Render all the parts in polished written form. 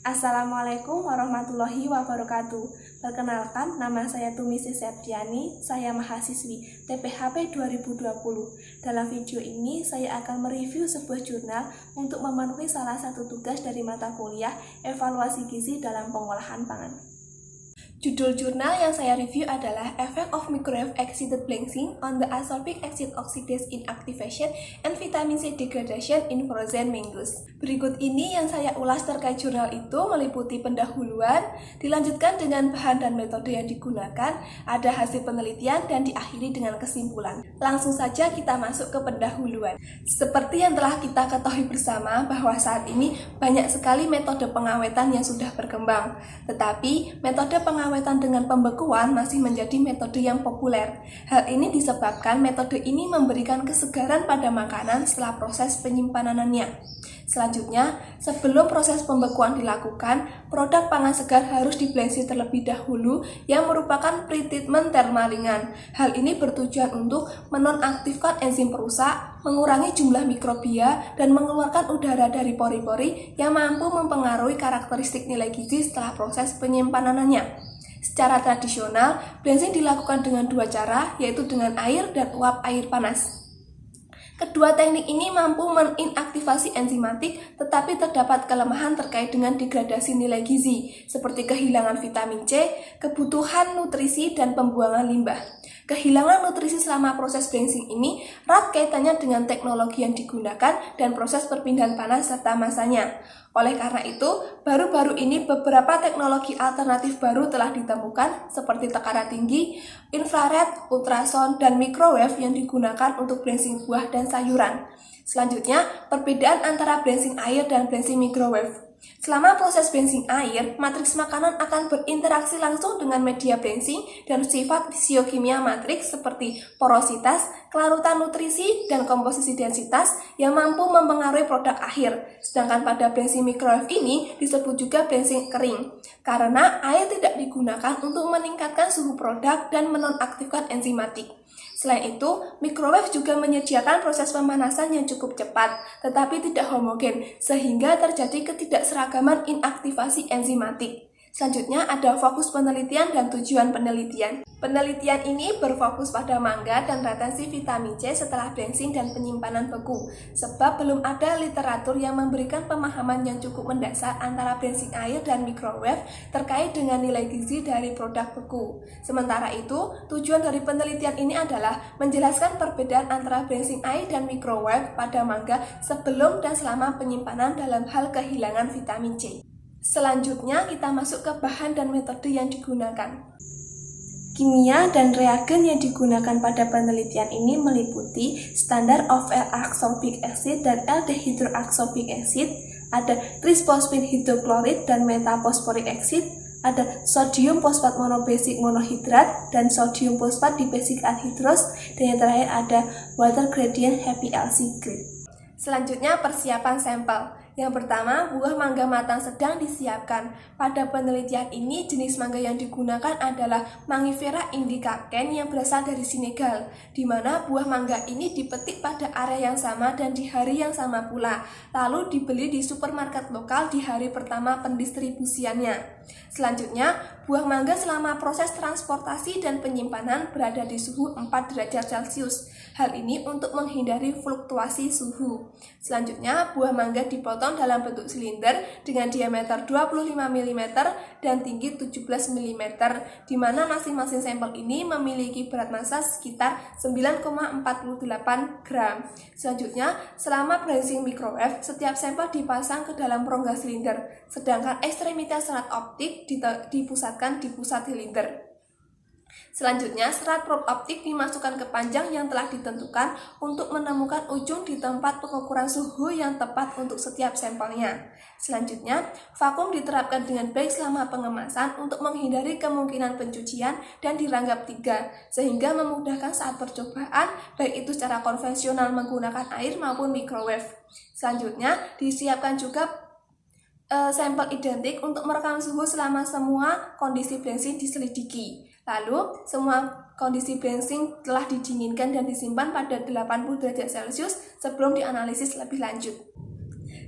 Assalamualaikum warahmatullahi wabarakatuh. Perkenalkan, nama saya Tumisi Septiani, saya mahasiswi TPHP 2020. Dalam video ini, saya akan mereview sebuah jurnal untuk memenuhi salah satu tugas dari mata kuliah evaluasi gizi dalam pengolahan pangan. Judul jurnal yang saya review adalah Effect of Microwave Excited Blanching on the Ascorbic Acid Oxidase Inactivation and Vitamin C Degradation in Frozen Mangoes. Berikut ini yang saya ulas terkait jurnal itu meliputi pendahuluan, dilanjutkan dengan bahan dan metode yang digunakan, ada hasil penelitian, dan diakhiri dengan kesimpulan. Langsung saja kita masuk ke pendahuluan. Seperti yang telah kita ketahui bersama bahwa saat ini banyak sekali metode pengawetan yang sudah berkembang. Tetapi metode pengawetan dengan pembekuan masih menjadi metode yang populer. Hal ini disebabkan metode ini memberikan kesegaran pada makanan setelah proses penyimpanannya. Selanjutnya, sebelum proses pembekuan dilakukan, produk pangan segar harus diblensi terlebih dahulu yang merupakan pretreatment termal ringan. Hal ini bertujuan untuk menonaktifkan enzim perusak, mengurangi jumlah mikrobia, dan mengeluarkan udara dari pori-pori yang mampu mempengaruhi karakteristik nilai gizi setelah proses penyimpanannya. Secara tradisional, blenching dilakukan dengan dua cara, yaitu dengan air dan uap air panas. Kedua teknik ini mampu menginaktivasi enzimatik, tetapi terdapat kelemahan terkait dengan degradasi nilai gizi, seperti kehilangan vitamin C, kebutuhan nutrisi, dan pembuangan limbah. Kehilangan nutrisi selama proses blenching ini erat kaitannya dengan teknologi yang digunakan dan proses perpindahan panas serta masanya. Oleh karena itu, baru-baru ini beberapa teknologi alternatif baru telah ditemukan seperti tekanan tinggi, infrared, ultrasound, dan microwave yang digunakan untuk blenching buah dan sayuran. Selanjutnya, perbedaan antara blenching air dan blenching microwave. Selama proses blenching air, matriks makanan akan berinteraksi langsung dengan media blenching dan sifat fisiokimia matriks seperti porositas, kelarutan nutrisi, dan komposisi densitas yang mampu mempengaruhi produk akhir. Sedangkan pada blenching microwave ini disebut juga blenching kering, karena air tidak digunakan untuk meningkatkan suhu produk dan menonaktifkan enzimatik. Selain itu, microwave juga menyediakan proses pemanasan yang cukup cepat, tetapi tidak homogen, sehingga terjadi ketidakseragaman inaktivasi enzimatik. Selanjutnya ada fokus penelitian dan tujuan penelitian. Penelitian ini berfokus pada mangga dan retensi vitamin C setelah blenching dan penyimpanan beku, sebab belum ada literatur yang memberikan pemahaman yang cukup mendasar antara blenching air dan microwave terkait dengan nilai gizi dari produk beku. Sementara itu, tujuan dari penelitian ini adalah menjelaskan perbedaan antara blenching air dan microwave pada mangga sebelum dan selama penyimpanan dalam hal kehilangan vitamin C. Selanjutnya, kita masuk ke bahan dan metode yang digunakan. Kimia dan reagen yang digunakan pada penelitian ini meliputi standar of L-ascorbic acid dan L-dehydroascorbic acid, ada trisphosphine hidroklorid dan metaphosphoric acid, ada sodium fosfat monobasic monohidrat dan sodium fosfat dibasic anhidrous, dan yang terakhir ada water gradient HPLC grade. Selanjutnya, persiapan sampel. Yang pertama, buah mangga matang sedang disiapkan. Pada penelitian ini, jenis mangga yang digunakan adalah Mangifera indica Ken yang berasal dari Senegal, di mana buah mangga ini dipetik pada area yang sama dan di hari yang sama pula, lalu dibeli di supermarket lokal di hari pertama pendistribusiannya. Selanjutnya, buah mangga selama proses transportasi dan penyimpanan berada di suhu 4 derajat Celcius. Hal ini untuk menghindari fluktuasi suhu. Selanjutnya, buah mangga dipotong dalam bentuk silinder dengan diameter 25 mm dan tinggi 17 mm, di mana masing-masing sampel ini memiliki berat massa sekitar 9,48 gram. Selanjutnya, selama blenching microwave, setiap sampel dipasang ke dalam rongga silinder, sedangkan ekstremitas serat optik dipusatkan di pusat silinder. Selanjutnya, serat probe optik dimasukkan ke panjang yang telah ditentukan untuk menemukan ujung di tempat pengukuran suhu yang tepat untuk setiap sampelnya. Selanjutnya, vakum diterapkan dengan baik selama pengemasan untuk menghindari kemungkinan pencucian dan diranggap 3, sehingga memudahkan saat percobaan, baik itu secara konvensional menggunakan air maupun microwave. Selanjutnya, disiapkan juga sampel identik untuk merekam suhu selama semua kondisi blenching diselidiki. Lalu, semua kondisi blenching telah didinginkan dan disimpan pada 80 derajat Celcius sebelum dianalisis lebih lanjut.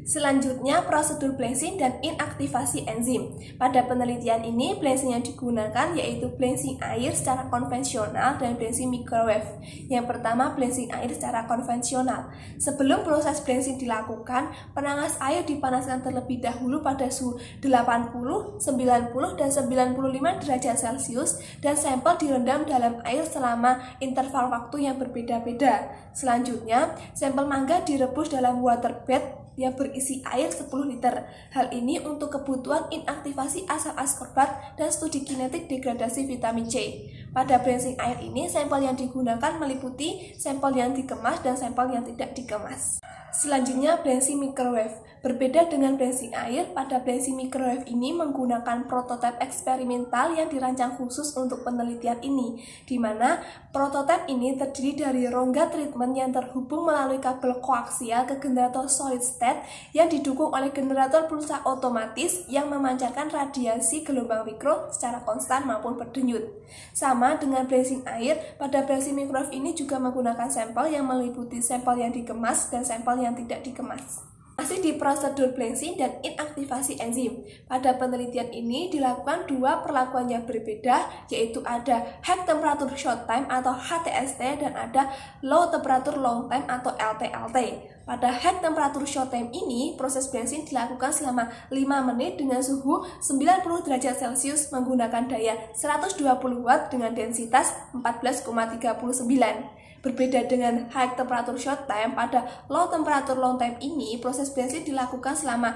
Selanjutnya, prosedur blanching dan inaktivasi enzim. Pada penelitian ini, blanching yang digunakan yaitu blanching air secara konvensional dan blanching microwave. Yang pertama, blanching air secara konvensional. Sebelum proses blanching dilakukan, penanas air dipanaskan terlebih dahulu pada suhu 80, 90, dan 95 derajat Celcius dan sampel direndam dalam air selama interval waktu yang berbeda-beda. Selanjutnya, sampel mangga direbus dalam water bath yang berisi air 10 liter. Hal ini untuk kebutuhan inaktivasi asam askorbat dan studi kinetik degradasi vitamin C. Pada blanching air ini, sampel yang digunakan meliputi sampel yang dikemas dan sampel yang tidak dikemas. Selanjutnya, blanching microwave. Berbeda dengan blanching air, pada blanching microwave ini menggunakan prototipe eksperimental yang dirancang khusus untuk penelitian ini, di mana prototipe ini terdiri dari rongga treatment yang terhubung melalui kabel koaksial ke generator solid state yang didukung oleh generator pulsa otomatis yang memancarkan radiasi gelombang mikro secara konstan maupun berdenyut. Sama dengan blanching air, pada blanching microwave ini juga menggunakan sampel yang meliputi sampel yang dikemas dan sampel yang tidak dikemas. Masih di prosedur blanching dan inaktivasi enzim. Pada penelitian ini dilakukan dua perlakuan yang berbeda, yaitu ada high temperature short time atau HTST dan ada low temperature long time atau LTLT. Pada high temperature short time ini, proses blanching dilakukan selama 5 menit dengan suhu 90 derajat Celcius menggunakan daya 120 Watt dengan densitas 14,39. Berbeda dengan high temperature short time, pada low temperature long time ini proses blanching dilakukan selama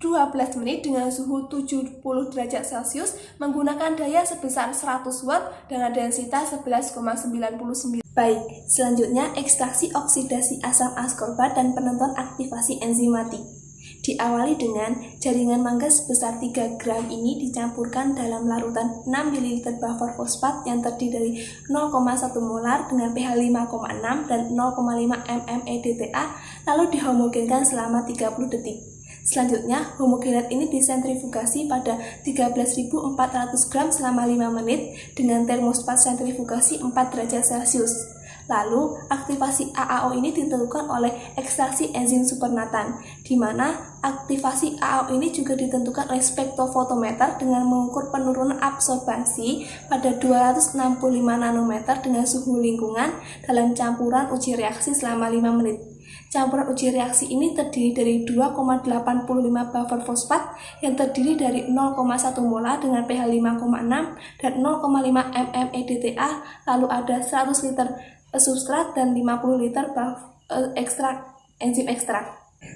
12 menit dengan suhu 70 derajat Celcius menggunakan daya sebesar 100 Watt dengan densitas 11,99. Baik, selanjutnya ekstraksi oksidasi asam askorbat dan penentuan aktivasi enzimatik. Diawali dengan jaringan mangga sebesar 3 gram ini dicampurkan dalam larutan 6 ml buffer fosfat yang terdiri dari 0,1 molar dengan pH 5,6 dan 0,5 mm EDTA, lalu dihomogenkan selama 30 detik. Selanjutnya, homogenat ini disentrifugasi pada 13.400 gram selama 5 menit dengan termostat sentrifugasi 4 derajat Celcius. Lalu, aktivasi AAO ini ditentukan oleh ekstraksi enzim supernatan, di mana aktivasi AAO ini juga ditentukan oleh spektrofotometer dengan mengukur penurunan absorbasi pada 265 nanometer dengan suhu lingkungan dalam campuran uji reaksi selama 5 menit. Campuran uji reaksi ini terdiri dari 2,85 buffer fosfat yang terdiri dari 0,1 molar dengan pH 5,6 dan 0,5 mm EDTA, lalu ada 100 liter substrat dan 50 liter enzim ekstrak.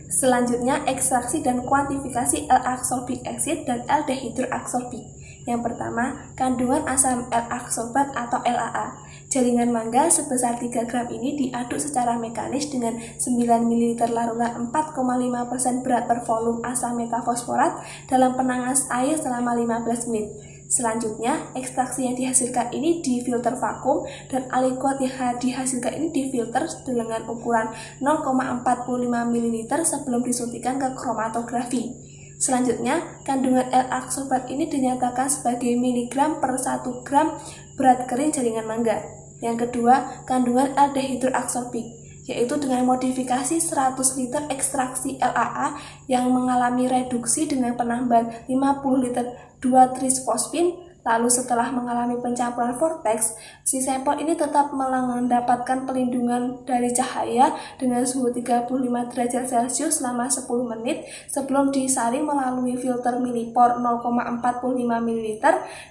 Selanjutnya, ekstraksi dan kuantifikasi L-ascorbic acid dan L-dehydroascorbic. Yang pertama, kandungan asam L-ascorbat atau LAA. Jaringan mangga sebesar 3 gram ini diaduk secara mekanis dengan 9 ml larutan 4,5% berat per volume asam metafosforat dalam penanganan air selama 15 menit. Selanjutnya, ekstraksi yang dihasilkan ini difilter vakum dan aliquot yang dihasilkan ini difilter dengan ukuran 0,45 ml sebelum disuntikan ke kromatografi. Selanjutnya, kandungan L-ascorbat ini dinyatakan sebagai miligram per 1 gram berat kering jaringan mangga. Yang kedua, kandungan L-dehydroascorbic, yaitu dengan modifikasi 100 liter ekstraksi LAA yang mengalami reduksi dengan penambahan 50 liter 2-trisfosfin. Lalu setelah mengalami pencampuran vortex, si sampel ini tetap mendapatkan pelindungan dari cahaya dengan suhu 35 derajat Celcius selama 10 menit sebelum disaring melalui filter millipore 0,45 ml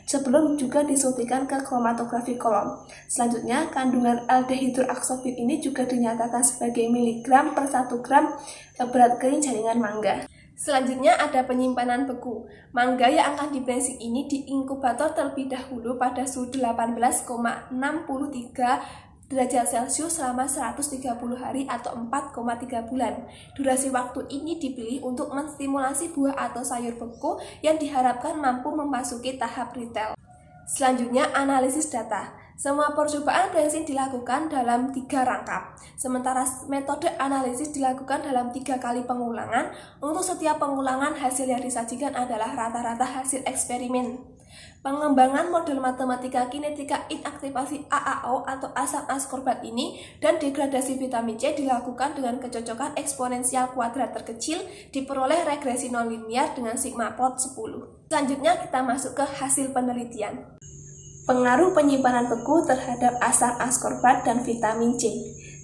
sebelum juga disuntikan ke kromatografi kolom. Selanjutnya, kandungan L-dehydroascorbic ini juga dinyatakan sebagai miligram per 1 gram berat kering jaringan mangga. Selanjutnya ada penyimpanan beku. Mangga yang akan di-blanching ini diinkubator terlebih dahulu pada suhu 18,63 derajat Celcius selama 130 hari atau 4,3 bulan. Durasi waktu ini dipilih untuk menstimulasi buah atau sayur beku yang diharapkan mampu memasuki tahap retail. Selanjutnya, analisis data. Semua percobaan blanching dilakukan dalam 3 rangkap, sementara metode analisis dilakukan dalam 3 kali pengulangan. Untuk setiap pengulangan, hasil yang disajikan adalah rata-rata hasil eksperimen. Pengembangan model matematika kinetika inaktivasi AAO atau asam askorbat ini dan degradasi vitamin C dilakukan dengan kecocokan eksponensial kuadrat terkecil diperoleh regresi nonlinear dengan sigma plot 10. Selanjutnya kita masuk ke hasil penelitian. Pengaruh penyimpanan beku terhadap asam askorbat dan vitamin C.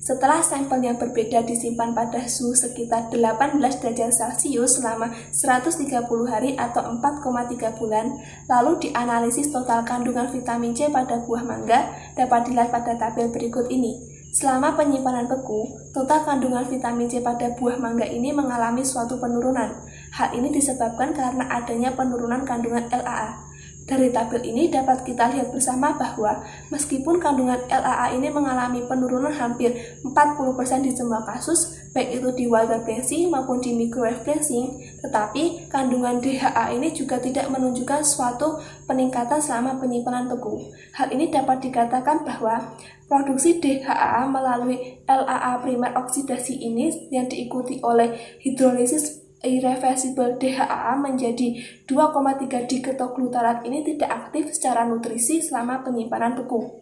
Setelah sampel yang berbeda disimpan pada suhu sekitar 18 derajat Celcius selama 130 hari atau 4,3 bulan, lalu dianalisis total kandungan vitamin C pada buah mangga, dapat dilihat pada tabel berikut ini. Selama penyimpanan beku, total kandungan vitamin C pada buah mangga ini mengalami suatu penurunan. Hal ini disebabkan karena adanya penurunan kandungan LAA. Dari tabel ini dapat kita lihat bersama bahwa meskipun kandungan LAA ini mengalami penurunan hampir 40% di semua kasus, baik itu di water blazing maupun di microwave blazing, tetapi kandungan DHA ini juga tidak menunjukkan suatu peningkatan selama penyimpanan beku. Hal ini dapat dikatakan bahwa produksi DHA melalui LAA primer oksidasi ini yang diikuti oleh hidrolisis irreversible DHA menjadi 2,3 diketoglutarat ini tidak aktif secara nutrisi selama penyimpanan beku.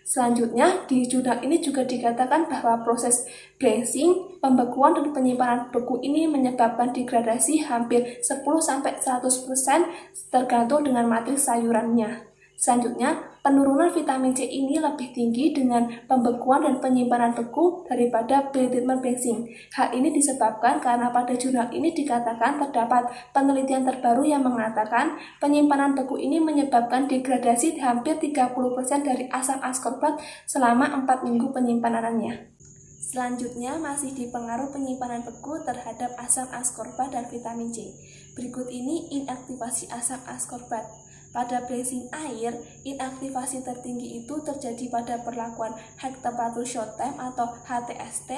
Selanjutnya, di jurnal ini juga dikatakan bahwa proses blazing, pembekuan dan penyimpanan beku ini menyebabkan degradasi hampir 10-100% tergantung dengan matriks sayurannya. Selanjutnya, penurunan vitamin C ini lebih tinggi dengan pembekuan dan penyimpanan beku daripada pretreatment blazing. Hal ini disebabkan karena pada jurnal ini dikatakan terdapat penelitian terbaru yang mengatakan penyimpanan beku ini menyebabkan degradasi hampir 30% dari asam askorbat selama 4 minggu penyimpanannya. Selanjutnya masih dipengaruhi penyimpanan beku terhadap asam askorbat dan vitamin C. Berikut ini inaktivasi asam askorbat. Pada blazing air, inaktivasi tertinggi itu terjadi pada perlakuan high temperature short time atau HTST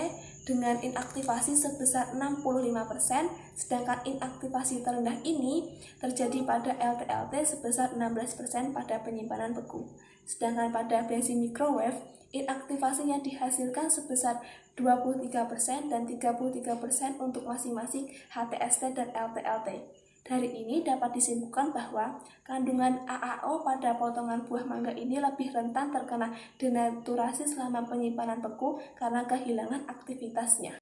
dengan inaktivasi sebesar 65%, sedangkan inaktivasi terendah ini terjadi pada LTLT sebesar 16% pada penyimpanan beku. Sedangkan pada blazing microwave, inaktivasi yang dihasilkan sebesar 23% dan 33% untuk masing-masing HTST dan LTLT. Dari ini dapat disimpulkan bahwa kandungan AAO pada potongan buah mangga ini lebih rentan terkena denaturasi selama penyimpanan beku karena kehilangan aktivitasnya.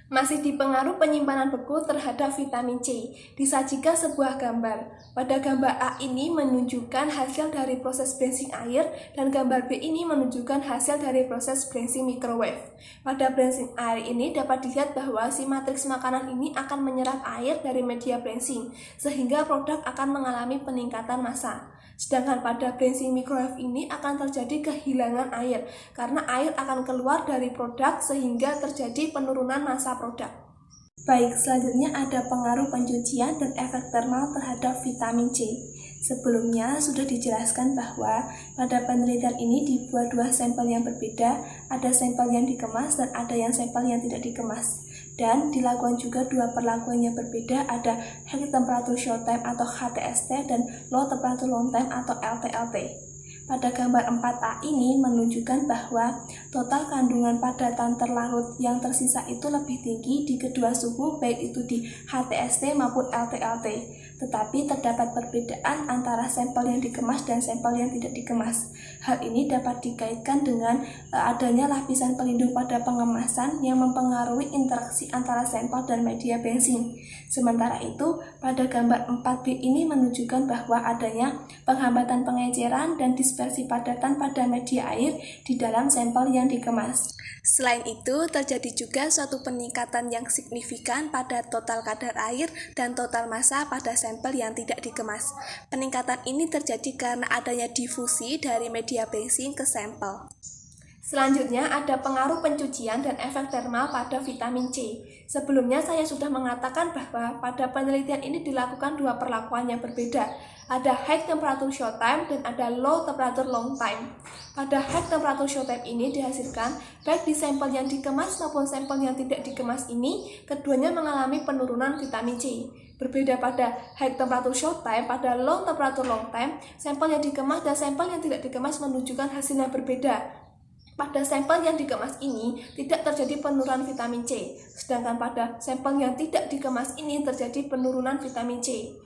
Masih dipengaruhi penyimpanan beku terhadap vitamin C. Disajikan sebuah gambar. Pada gambar A ini menunjukkan hasil dari proses blazing air dan gambar B ini menunjukkan hasil dari proses blazing microwave. Pada blazing air ini dapat dilihat bahwa si matriks makanan ini akan menyerap air dari media blazing sehingga produk akan mengalami peningkatan massa. Sedangkan pada blazing microwave ini akan terjadi kehilangan air karena air akan keluar dari produk sehingga terjadi penurunan massa produk. Baik, selanjutnya ada pengaruh pencucian dan efek termal terhadap vitamin C. Sebelumnya sudah dijelaskan bahwa pada penelitian ini dibuat dua sampel yang berbeda, ada sampel yang dikemas dan ada yang sampel yang tidak dikemas. Dan dilakukan juga dua perlakuan yang berbeda, ada high temperature short time atau HTST dan low temperature long time atau LTLT. Pada gambar 4A ini menunjukkan bahwa total kandungan padatan terlarut yang tersisa itu lebih tinggi di kedua suhu baik itu di HTST maupun LTLT. Tetapi terdapat perbedaan antara sampel yang dikemas dan sampel yang tidak dikemas. Hal ini dapat dikaitkan dengan adanya lapisan pelindung pada pengemasan yang mempengaruhi interaksi antara sampel dan media blazing. Sementara itu, pada gambar 4B ini menunjukkan bahwa adanya penghambatan pengeceran dan dispersi padatan pada media air di dalam sampel yang dikemas. Selain itu, terjadi juga suatu peningkatan yang signifikan pada total kadar air dan total massa pada sampel yang tidak dikemas. Peningkatan ini terjadi karena adanya difusi dari media blazing ke sampel. Selanjutnya ada pengaruh pencucian dan efek termal pada vitamin C. Sebelumnya saya sudah mengatakan bahwa pada penelitian ini dilakukan dua perlakuan yang berbeda. Ada high temperature short time dan ada low temperature long time. Pada high temperature short time ini dihasilkan baik di sampel yang dikemas maupun sampel yang tidak dikemas ini, keduanya mengalami penurunan vitamin C. Berbeda pada high temperature short time, pada low temperature long time, sampel yang dikemas dan sampel yang tidak dikemas menunjukkan hasil yang berbeda. Pada sampel yang dikemas ini tidak terjadi penurunan vitamin C, sedangkan pada sampel yang tidak dikemas ini terjadi penurunan vitamin C.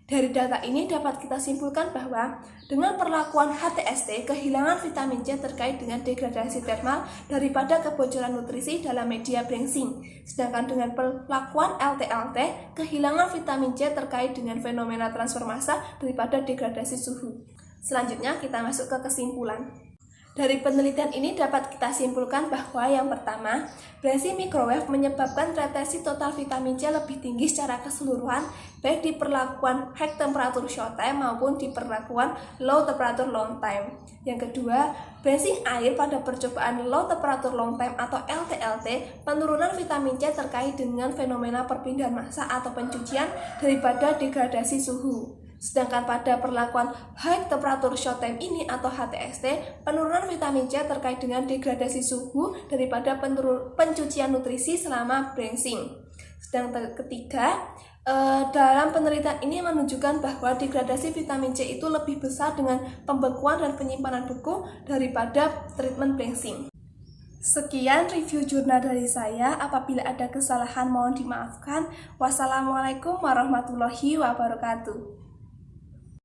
Dari data ini dapat kita simpulkan bahwa dengan perlakuan HTST, kehilangan vitamin C terkait dengan degradasi termal daripada kebocoran nutrisi dalam media brengsing. Sedangkan dengan perlakuan LTLT, kehilangan vitamin C terkait dengan fenomena transfer massa daripada degradasi suhu. Selanjutnya kita masuk ke kesimpulan. Dari penelitian ini dapat kita simpulkan bahwa yang pertama, brengsing microwave menyebabkan retensi total vitamin C lebih tinggi secara keseluruhan, baik di perlakuan high temperature short time maupun di perlakuan low temperature long time. Yang kedua, brengsing air pada percobaan low temperature long time atau LTLT, penurunan vitamin C terkait dengan fenomena perpindahan massa atau pencucian daripada degradasi suhu. Sedangkan pada perlakuan high temperature short time ini atau HTST, penurunan vitamin C terkait dengan degradasi suhu daripada pencucian nutrisi selama brengsing. Sedangkan ketiga, dalam penelitian ini menunjukkan bahwa degradasi vitamin C itu lebih besar dengan pembekuan dan penyimpanan beku daripada treatment brengsing. Sekian review jurnal dari saya. Apabila ada kesalahan mohon dimaafkan. Wassalamualaikum warahmatullahi wabarakatuh.